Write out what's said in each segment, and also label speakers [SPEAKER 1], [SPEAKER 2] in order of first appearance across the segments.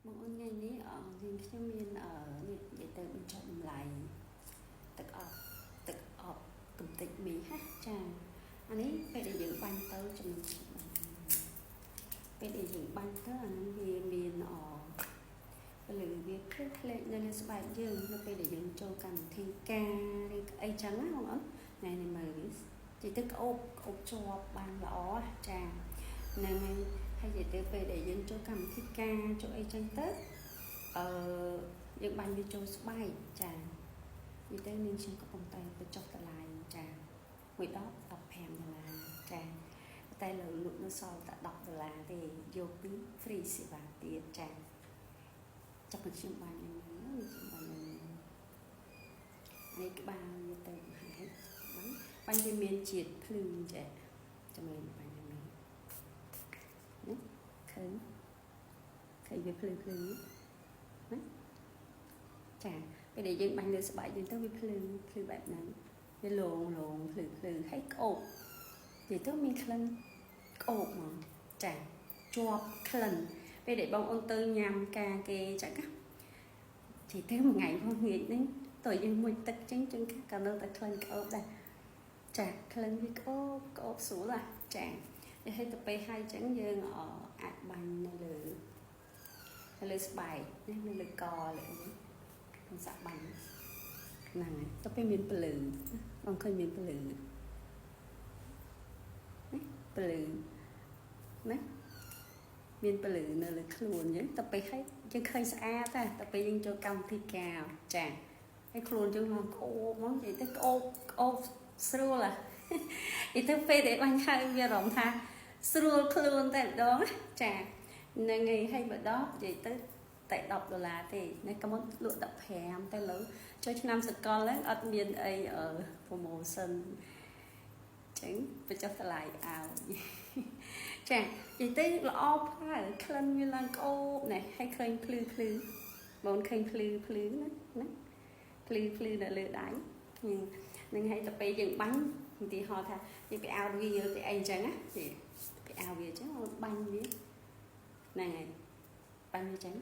[SPEAKER 1] បងអូនថ្ងៃនេះយើងខ្ញុំមាននិយាយទៅបញ្ចុះតម្លៃទឹកអប់កំតិចមីហ่ะចាអានេះពេលដែលយើងបាញ់ទៅចំណុចពេលដែលយើងបាញ់ទៅអានឹងវាមានពលឺវាភ្លឺភ្លែកនៅលើស្បែកយើងនៅពេលដែលយើងចូលកម្មវិធីការឬអីចឹងណាបងអូនថ្ងៃនេះមើលវានិយាយទៅក្អូបជាប់បានល្អចាហ្នឹងហើយនិយាយទៅពេលដែលយើងចូលកម្មវិធីការចូលអីចឹងទៅយើងបាញ់វាចូលស្បែកចានិយាយទៅនាងខ្ញុំកំពុងតែទៅចុះតម្លៃចា1ដប$15ចាតែលើលក់នៅសល់តែ$10ទេយកពី free សេវាទៀតចាចាប់ពីខ្ញុំបាញ់នេះក្បាលវាទៅហែកបាញ់វាមានជាតិភ្លឺចាចាំមើលបាញ់នេះណាឃើញវាភ្លឺណាចាពេលដែលយើងបាញ់លើស្បែកយើងទៅវាភ្លឺបែបហ្នឹងវាលងភ្លឺហើយក្អូបនិយាយទៅមានក្លិនក្អូបហ្មងចាជាប់ក្លិនពេលដែលបងអូនទៅញ៉ាំការគេចឹងណានិយាយទៅមួយថ្ងៃផងងាកហ្នឹងតើយើងមួយទឹកចឹងក៏នៅតែក្លិនក្អូបដែរចាក្លិនវាក្អូបស្រួលណាចាហើយទៅពេលហើយចឹងយើងអាចបាញ់នៅលើស្បែកនៅលើកលើក្នុងសាក់បាញ់ហ្នឹងហើយទៅពេលមានពលឺបងឃើញមានពលឺណាមានពលឺនៅលើខ្លួនអញ្ចឹងទៅពេលហើយយើងឃើញស្អាតតែពេលយើងចូលកម្មវិធីការចាហើយខ្លួនយើងឡើងក្អូបហ្មងនិយាយទៅក្អូបស្រួលនិយាយទៅពេលដែលបាញ់ហើយវាអារម្មណ៍ថាស្រួលខ្លួនតែម្ដងចាហ្នឹងហើយម្ដងនិយាយទៅតែ$10ទេនៅកុំលក់15ទៅលើចូលឆ្នាំសកលហ្នឹងអត់មានអី promotion ចឹងបញ្ចុះតម្លៃឲ្យចានិយាយទៅល្អប្រើក្លិនវាឡើងក្អូបណែហើយឃើញភ្លឺបងឃើញភ្លឺណាភ្លឺនៅលើដៃនឹងឲ្យទៅពេលយើងបាញ់ឧទាហរណ៍ថាយើងไปអោតវាទៅអីចឹងណាไปអោវាចឹងបាញ់វាហ្នឹងហើយបាញ់វាចឹង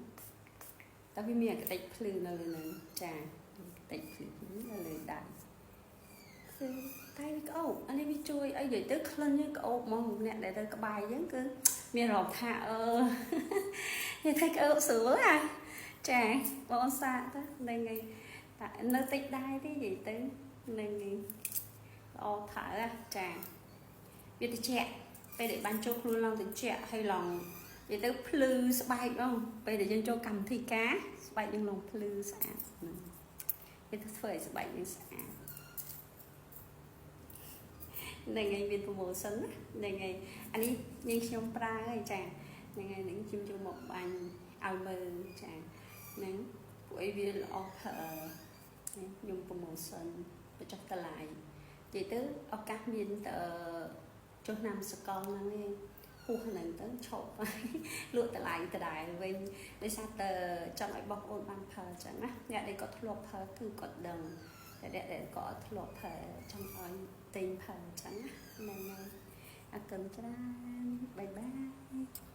[SPEAKER 1] តែវាមានកតិចភ្លឺនៅលើហ្នឹងចាកតិចភ្លឺនៅលើដៃគឺតែវាក្អូបអានេះវាជួយអីនិយាយទៅក្លិនយើងក្អូបហ្មងអ្នកដែលទៅក្បែរអញ្ចឹងគឺមានអារម្មណ៍ថាយើងឃើញក្អូបស្រួលចាបងសាកទៅហ្នឹងហើយតែនៅតិចដែរទេនិយាយទៅហ្នឹងហើយល្អថើចាវាត្រជាក់ពេលដែលបាញ់ចូលខ្លួនឡើងត្រជាក់ហើយឡើងនិយាយទៅភ្លឺស្បែកហ្នឹងពេលដែលយើងចូលកម្មវិធីការស្បែកយើងឡើងភ្លឺស្អាតហ្នឹងវាទៅធ្វើឲ្យស្បែកយើងស្អាតហ្នឹងហើយមាន promotion ហ្នឹងហើយអានេះនាងខ្ញុំប្រើហើយចាហ្នឹងហើយនឹងខ្ញុំចូលមកបាញ់ឲ្យមើលចាហ្នឹងពួកអីវាល្អខ្ញុំ promotion បញ្ចុះតម្លៃនិយាយទៅឱកាសមានចុះឆ្នាំសកលហ្នឹងឯងហួសហ្នឹងទៅឈប់លក់តម្លៃដដែលវិញដោយសារតែចង់ឲ្យបងប្អូនបានប្រើអញ្ចឹងណាអ្នកដែលគាត់ធ្លាប់ប្រើគឺគាត់ដឹងតែអ្នកដែលគាត់ធ្លាប់ប្រើចង់ឲ្យទិញប្រើអញ្ចឹងណាហ្នឹងហើយអរគុណច្រើនបាយបាយ